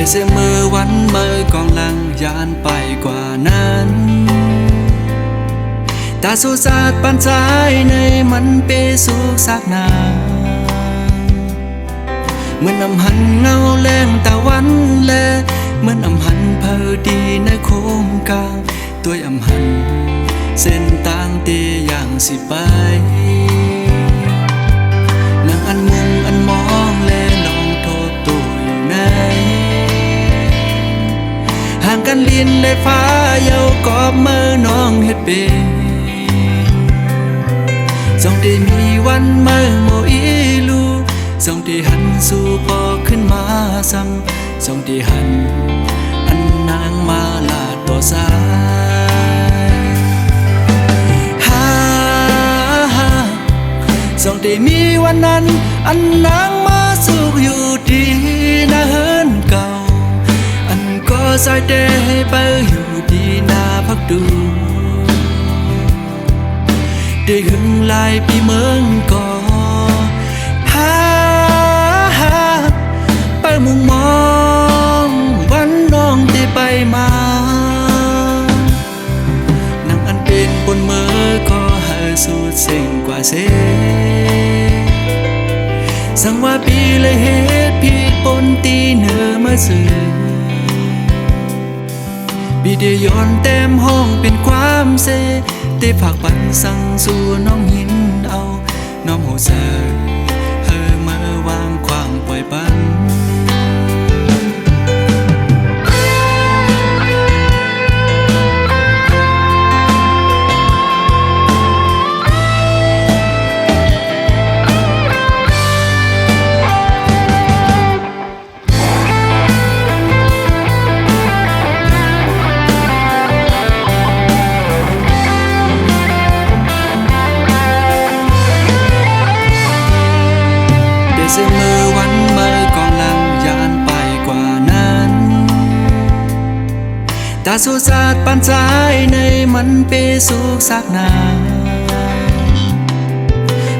แต่เสมอวันเมื่อกองลังยานไปกว่านั้นตาสุสาดปันใจในมันเปสุกสักนาเหมือนนำหันเงาแรงตะวันแลเหมือนอำหันเพอดีในโคมกลางตัวอำหันเส้นต่างเตอย่างสิไปนั่งอันมุงอันมองแลลองโทษตัวอยู่ไหนห่างกันลิ้นและฟ้าเยากอบมือน้องเฮ็ดเป็นจงได้มีวันเมื่อโมอีลูจงได้หันสู่พอขึ้นมาซ้ำจงได้หันอันนางมาลาต่อสายจงได้มีวันนั้นอันนางมาสุขอยู่ดีนะเฮินเก่าอันก็ใจเดให้ไปอยู่ดีนาพักดูได้หึงลายปีเมืองก่อไปมุงมองวันน้องที่ไปมานั่งอันเป็นบนมือก็ให้สุดเสิ่งกว่าเสสั่งว่าปีเลยเหตุผิดปนตีเนื้อมาสื่อปีเดียย้อนเต็มห้องเป็นความเสได้ฝากปันสั่งสู่น้องหินเอาน้องหัวใจเฮอมาวางควางปล่อยปันเสมอวันเมื่อกองลังยานไปกว่านั้นตาสุสาดปันใจในมันเปสุกสักนา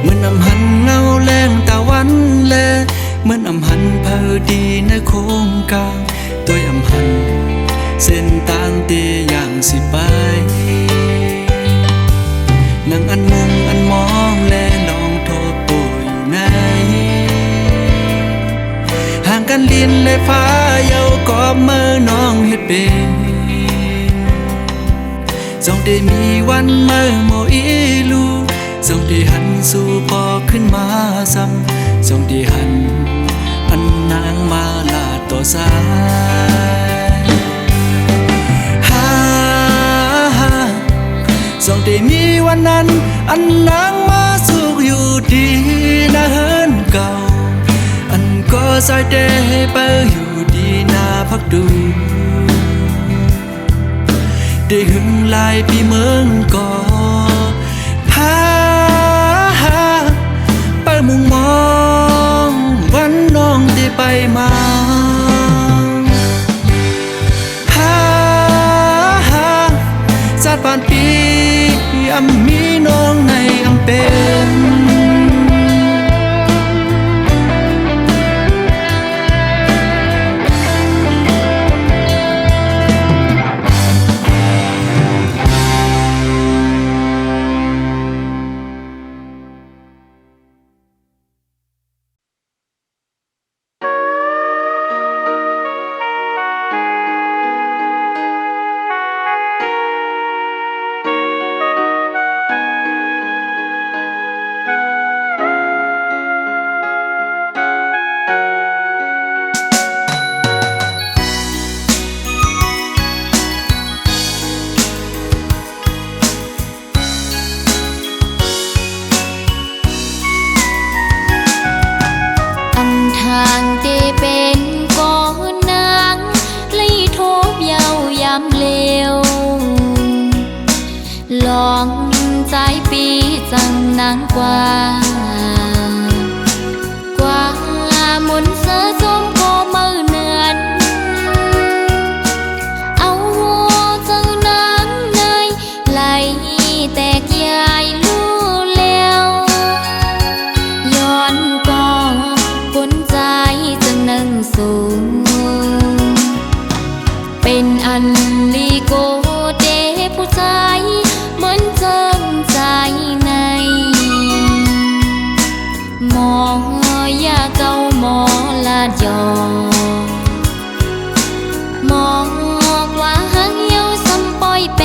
เหมือนอำหันเงาแรงตะวันแลเหมือนอำหันเพอดีในโคมกลางตัวอำหันเส้นต่างเตอย่างสิไปนั่งอันมุงอันมองแลลองโทษตัวอยู่ไหนห่างกันลิ้นและฟ้าเยากอบมือน้องเฮ็ดเป็นจงได้มีวันเมื่อโมอีลูจงได้หันสู่พอขึ้นมาซ้ำจงได้หันอันนางมาลาต่อสายจงได้มีวันนั้นอันนางมาสุขอยู่ดีนะเฮินเก่าอันก็ใจเดให้ไปอยู่ดีนาพักดูได้หึงลายปีเมืองก่อไปมุงมองวันน้องที่ไปมาจัดปานปีอำมีน้องในอำเป็นลองใจปีจังนางกว่ามุนเสือส้มโกมือเนือนเอาหัวจังนางในไหลแตกยายลู่แล้วย้อนก็คนใจจังนั่งสูง าดยอมองว่าหักเยาซ้ำปอยแป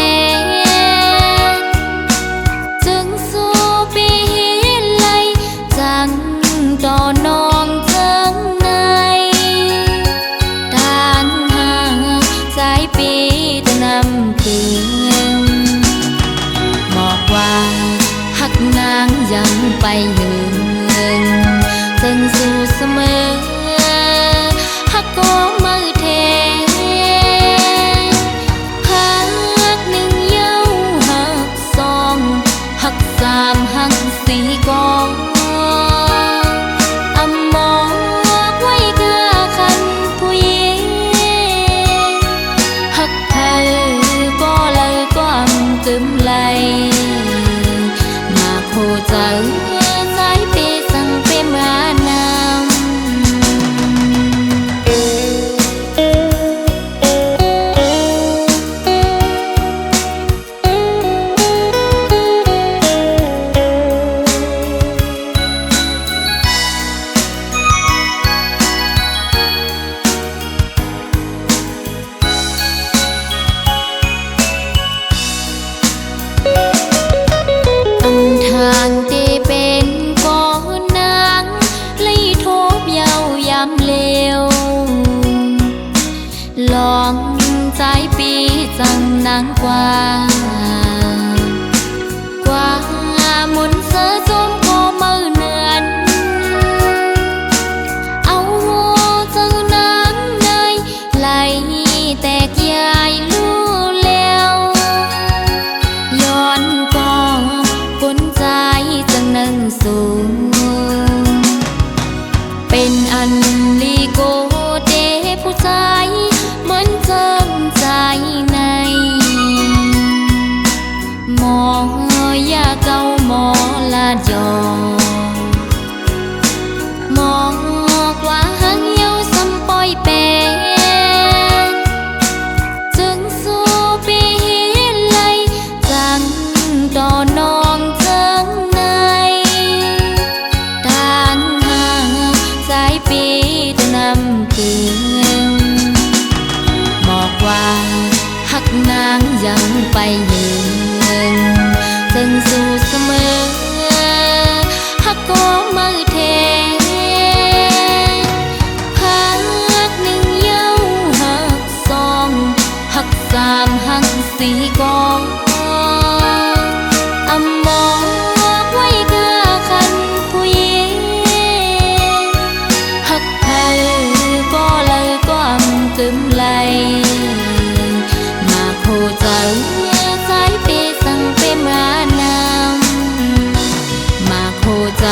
จึงสู้ปีไลจังต่อนองเทิงในทางห่างสายปีตะนำคืนบอกว่าหักนางยังไปยืนจึงสู้เสมอหักก็มือเทหักหนึ่งเย้าหักสองหักสามหักสี่กองอำมองไว้กะคันผู้หญิงหักเธอก็เลยก็อำกึมไหลมาโคใจสายเปสั่งเปมานำทางที่เป็นก่อนนางเลยทบเยาวยำเลวลองใจปีจังนางกว่ามุนเสือจมก็มือเนือนเอาเจ้านางในไหลแตกยายลู่แล้วย้อนก็ฝนใจจังนั่งสูงเป็นอันลีโกเดผู้ชายเหมือนเจิมใจในหมอยาเก่าหมอลาดยอมองว่าหักเยาซ้ำปอยแปจึงสู้ปีไลจังต่อนองเทิงในทางห่างสายปีตะนำคืนบอกว่าหักนางยังไปยืนจึงสู้เสมอหักก็มือเทหักหนึ่งเย้าหักสองหักสามหักสี่กองอำมองไว้กะคันผู้หญิงหักเธอก็เลยก็อำกึมไหลมาโคใจสายเปสั่งเปมานำมาโคใจ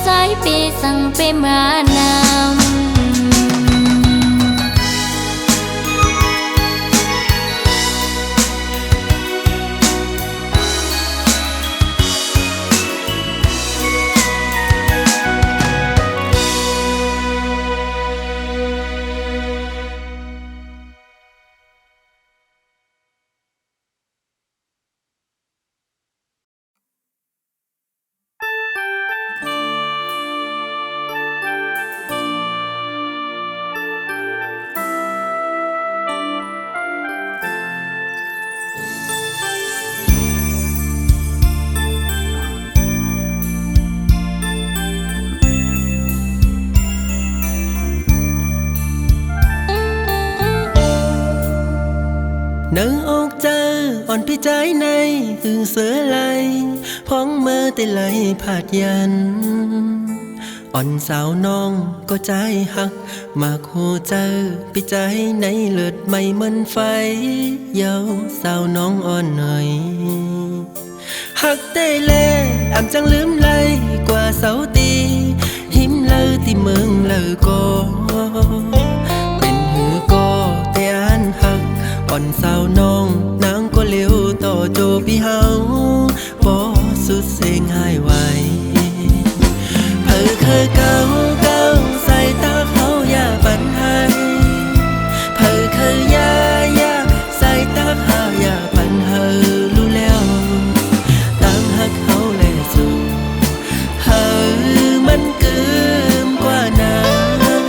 สายเปสั่งเปมานำนางออกเจออ่อนพี่ใจในคือเสือไหลพ้องเมื่อแต่ไหลผาดยันอ่อนสาวน้องก็ใจหักมาโคเจอพี่ใจในเลือดไม่เหมือนไฟเยาสาวน้องอ่อนหน่อยหักได้แลอ่ำจังลืมไหลกว่าเสาตีหิมเลอที่เมืองเลอก็เป็นหือก็แต่อันหักอ่อนสาวน้องนางก็เลี้ยวต่อโจพี่เฮาบ่สุดเสียงหายไหวเพิ่เคยเก่าใส่ตาเขาอย่าปันให้เพิ่เคยยาใส่ตาเขาอย่าปันเฮอรู้แล้วตั้งหักเขาแลสู่เฮอมันเกิมกว่านั้น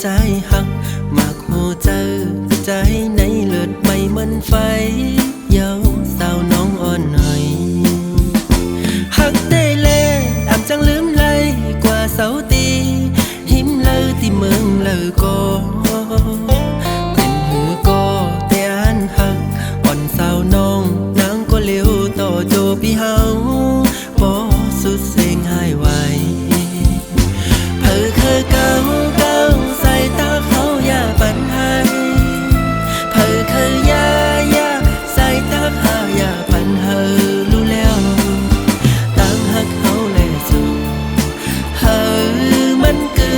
ใจหักมากหัวเจอใจในเลือดไม่เหมือนไฟเย้าสาวน้องอ่อนหน่อยหักได้แลอ่ำจังลืมเลยกว่าเสาตีหิมเลยที่เมืองเลยก็เป็นหูก็แต่อันหักอ่อนสาวน้องนางก็เลี้ยวต่อโจพี่เฮาบ่สุดเสียงหายไหวคือเก่าใส่ตาเขาอย่าปันให้คือยาใส่ตาเขาอย่าปันเฮอรู้แล้วตั้งหักเขาแลสู่มันเกิ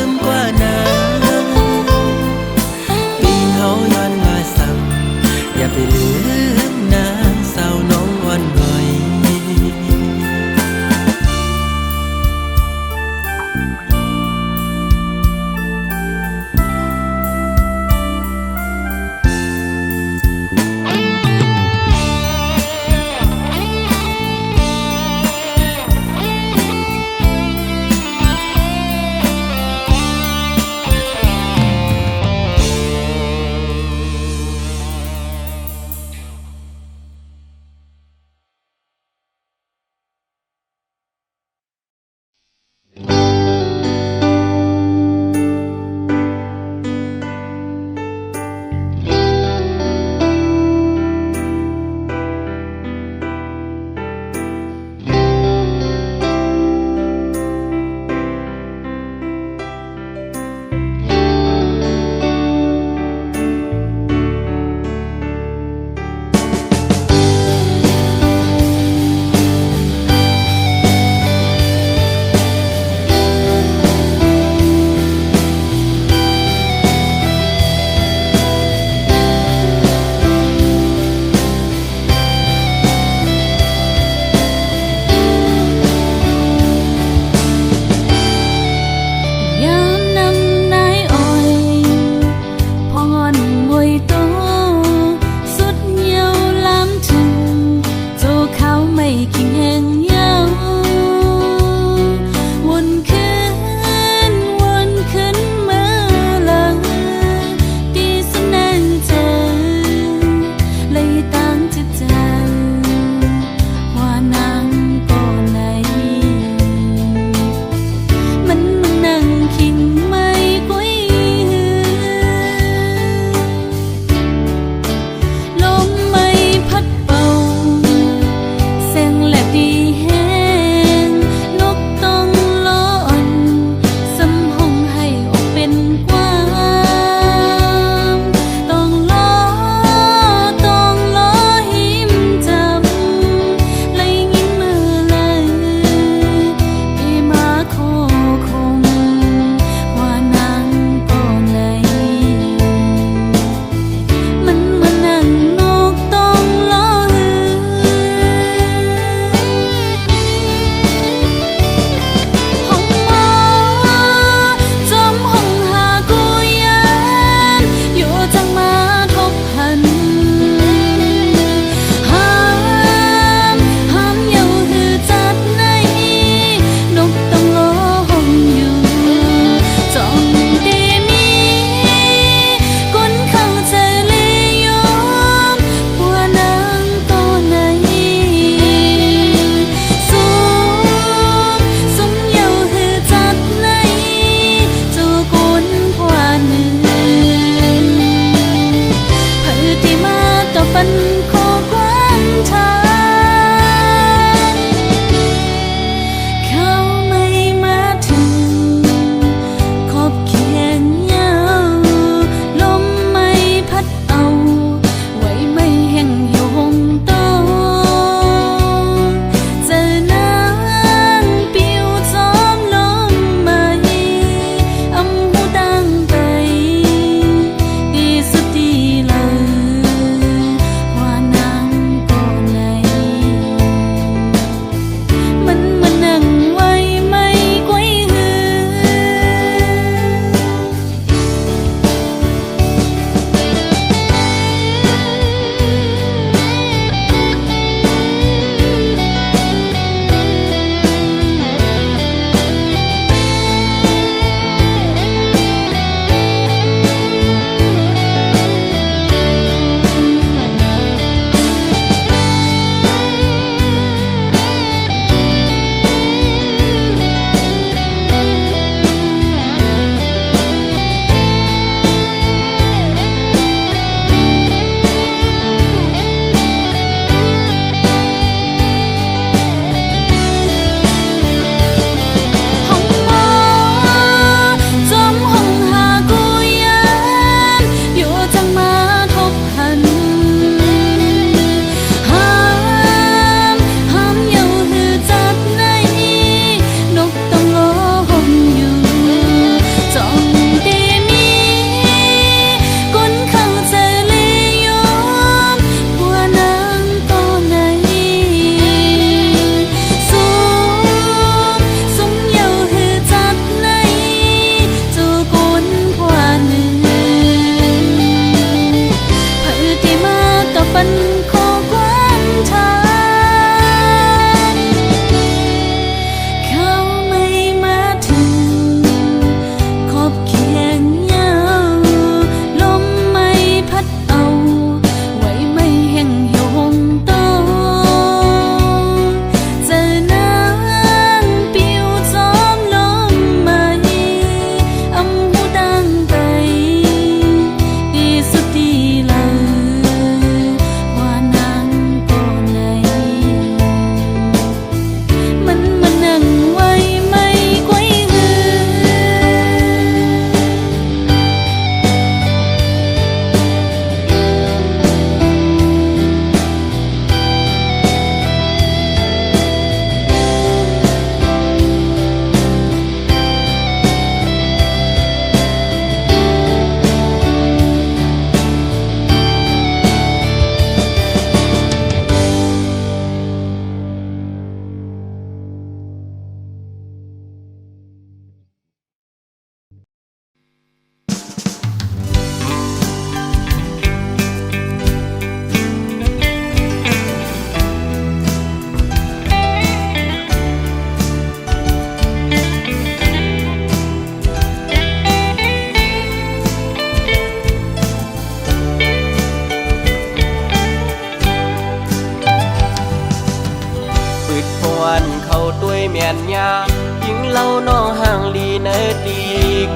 นกว่านั้น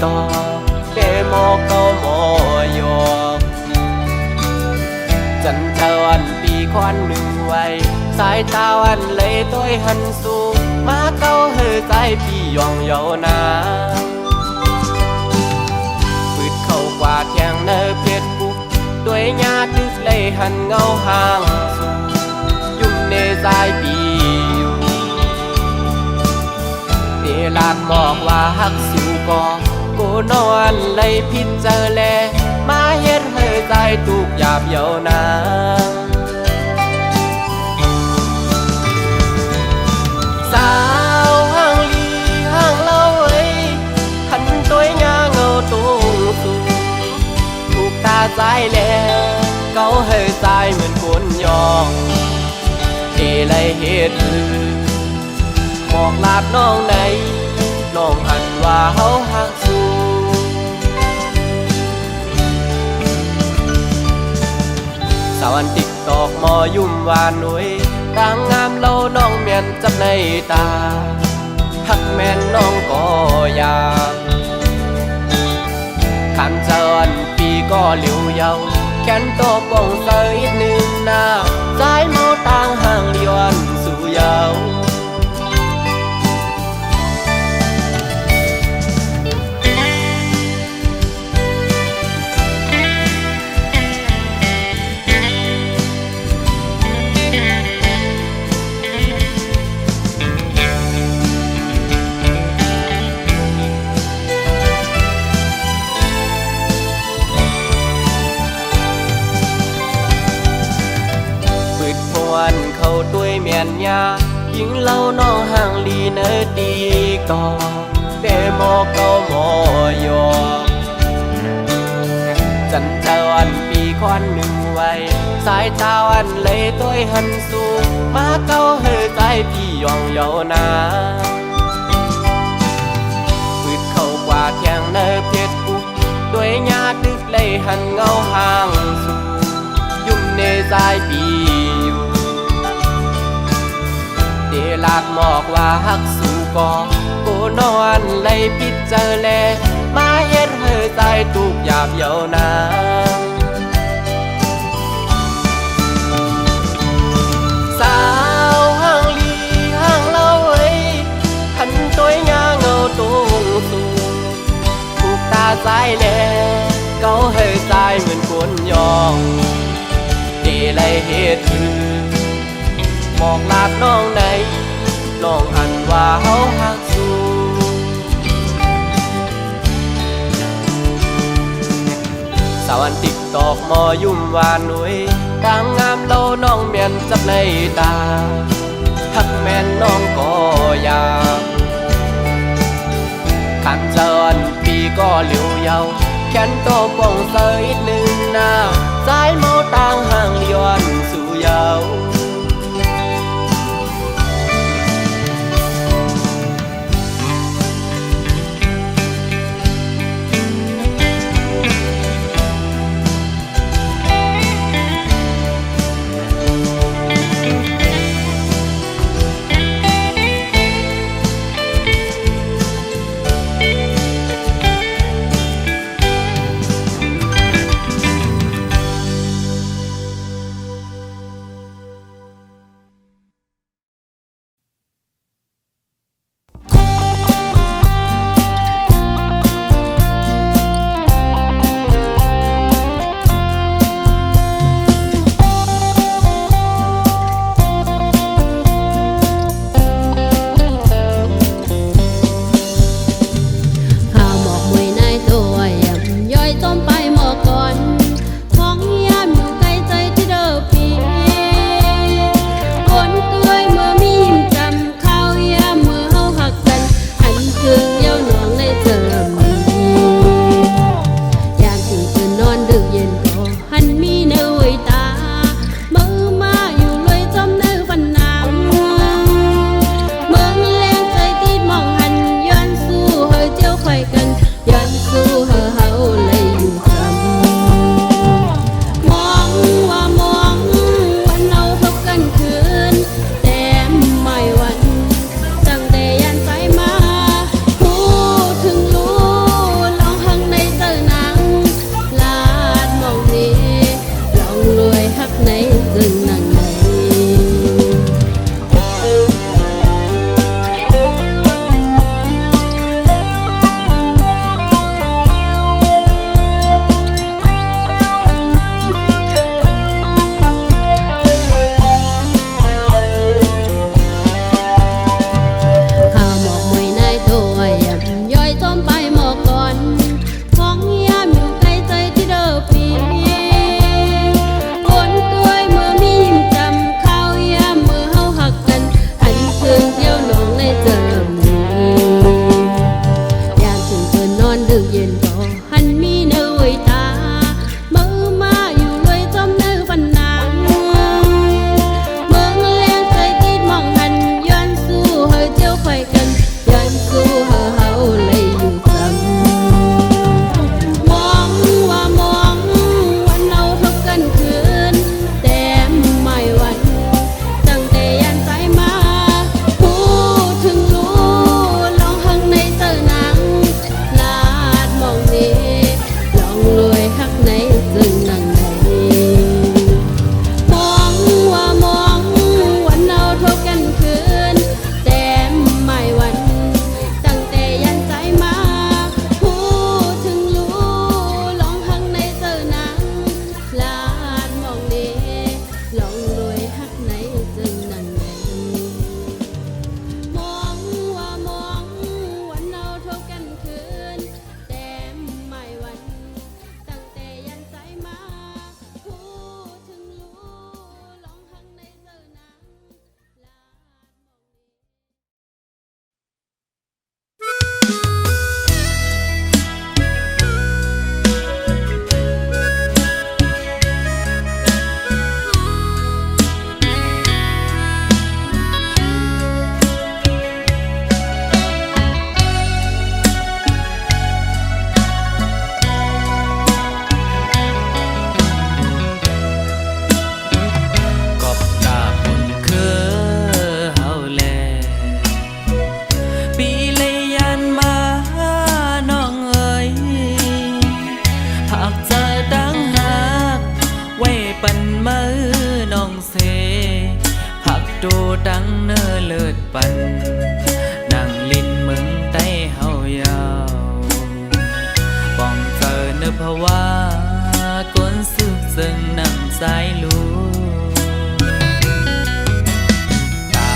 ต่อเดโมเก้าหมอยอกจันเจ้าอันปีควันหนึ่งไว้สายตาวันเลยต้อยหันสูมาเก้าเฮอใจพี่ยองเยานาปืดเข้ากว่าแทงเนอเพชรบุกด้วยญาติเลยหันเงาห่างสูยุ่มเนสายปีอยู่เดลากบอกว่าฮักสู่ก่อกูนอนเลยพิจเจอแลมาเฮ็ดเฮอใจตุกหยาบเยานาสาวห่างลีห่างเล่าไว้หันตัวยาเงาตุ้งสูถูกตาใจแล้วเกาเฮอใจเหมือนคนยองเอเลยเฮ็ดบอกลาดน้องไหนน้องหันว่าเฮาหักสู่สาวันติ๊กตอกมอยุ่มวานหนุ่ยต่างงามเล่าน้องเมียนจับในตาหักแม่นน้องก็อยากขันเจอนปีก็เหลียวเยาแขนโตป่องเสยหนึ่งหน้าใจเมาต่างห่างเลียนสู่เยาเขาตุ้ยเมียนยายิงเล่าน้องห่างลีเนอดีก่อเดโมเก้าหมอยอกจันเจ้าอันปีควันหนึ่งไว้สายตาวันเลยตุ้ยหันสูมาเก้าเฮอใจพี่ยองเยานาปืดเข้ากว่าแทงเนอเพชรบุกด้วยญาติดึกเลยหันเงาห่างสูยุ่มเนสายปีเดลากหมอกว่าฮักสู่ก่อกูนอนเลยพิจเจอแลมาเฮ็ดเฮอใจตุกหยาบเยานาสาวห่างลีห่างเล่าไว้หันตัวยาเงาตุ้งสูถูกตาใจแลเกาเฮอใจเหมือนคนยองเดเลยเฮ็ดบอกลาดน้องไหนน้องหันว่าเฮาหักสู่สาวันติ๊กตอกมอยุ่มวานหนุ่ยต่างงามเล่าน้องเมียนจับในตาหักแม่นน้องก็อยากขันเจอนปีก็เหลียวเยาแขนโตป่องเสยหนึ่งหน้าสายเมาต่างห่างเลียนสู่เยา tự nhiên có hành mi nơi ta mơ maอยู่เลยจอมnơiวันนั้นเมืองเลี้ยงใจคิดมองหันย้อนสู้เฮอเจ้าไฟกันย้อนสู้เฮอเฮาเลยอยู่จำมองว่ามองวันเราทบกันคืนแต่ไม่วันตั้งแต่ยันสายมาพูดถึงรู้ลองหังในเตอหนังลาดมองนี้ลองรวยหักในจึงนั่งในมองว่ามองวันเราทบกันคืนแต่ไม่วันตั้งแต่ยันสายมาพูดถึงรู้ลองหังในเตอหนังลาดมองนี้ลองรวยหักในจึงนั่งในมองว่ามองวันเราทบกันคืนแต่ไม่วันตั้งแต่ยันสายมาพูดถึงรู้ลองหังในเตอหนังลาดมองนี้ กอบกาบนคือเฮาแลปีเลยยันมาน้องเอ๋ยหากเจอดังหักไว้ปันมือน้องเสผักดูดังเนอเลิศปันนั่งลิ้นมึงใต้เฮายาวป้องเจอเนอภาวะก้นสุกซึ่งนำสายลูตา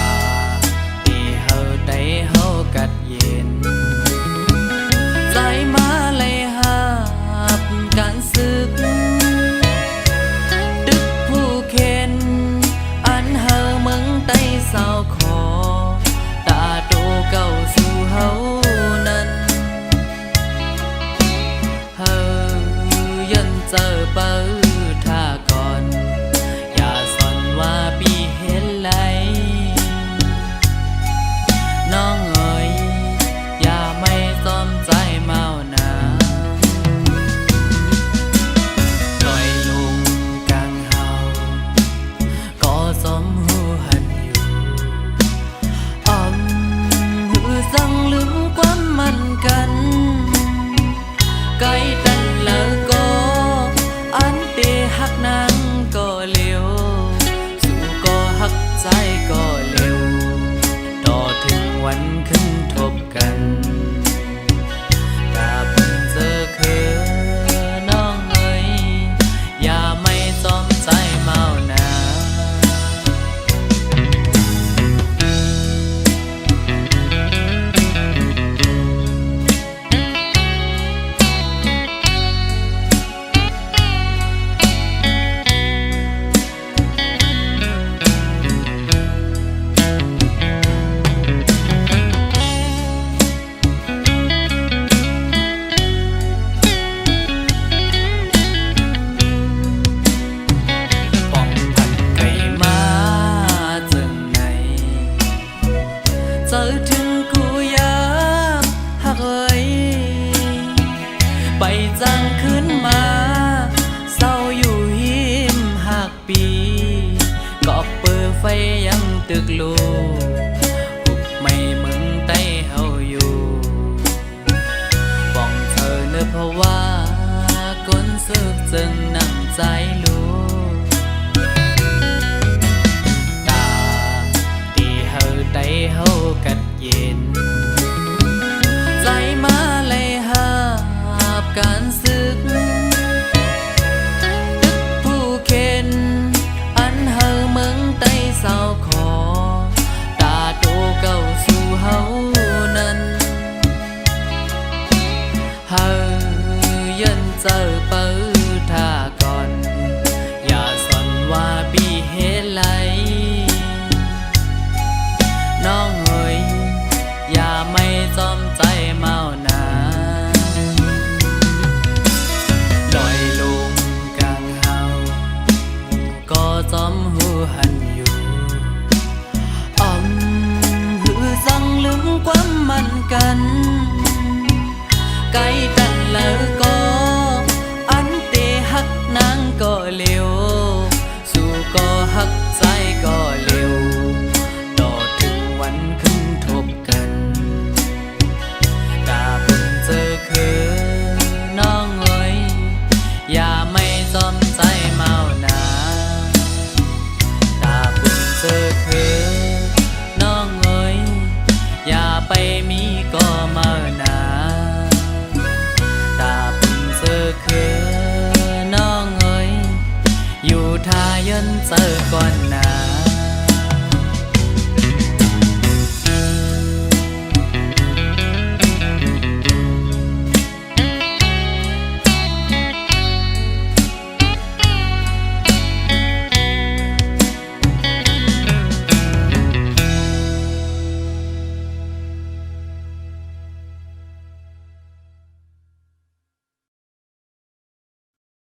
ที่เฮาได้เฮากัดเย็นใจมาเลยหาบการสึกดึกผู้เข็นอันเฮามึงใต้เศร้าขอตาโตเก่าสู่เฮานั้นเฮายันเจอเปิดท่าก่อนอย่าสอนว่าปีเห็นไหลน้องเอ๋ยอย่าไม่จอมใจเมานาปล่อยลงกลางเฮาก็สมหูหันอยู่หือสั่งลืมความมันกันไกลตันแล้วก็อันเตหักนางก็เร็วสู่ก็หักใจก็เร็วต่อถึงวันขึ้นทบกันกาเพิ่งเจอคือน้องเอ๋ยอย่าไม่จอมใจเมานา ตึกลูหุบไม่มึงใต้เฮาอยู่ป้องเธอเนื้อเพราะว่าก้นซึกจึงนำใจลูตาที่เฮาได้เฮากัดเย็นใจมาเลยหาบการซึกตึกผู้เข็นอันเฮาเมืองใต้เศร้าขอตาโตเก่าสู่เฮานั้นเฮายันเจอเปิดท่าก่อนอย่าสอนว่าปีเฮ็ดไหลน้องเอ๋ยอย่าไม่จอมใจเมานา ไกลกันแล้วก็อันเตหักนางก็เร็วสู่ก็หักใจก็เร็วต่อถึงวันขึ้นทบกันกาเพิ่งเจอคือน้องเอ้ยอย่าไม่จอมใจเมานาตาเพิ่งเจอคือน้องเอ้ยอย่าไปมีก็เมานาตาเพิ่งเจอคือน้องเอ้ยอยู่ทายันเจอก่อนนา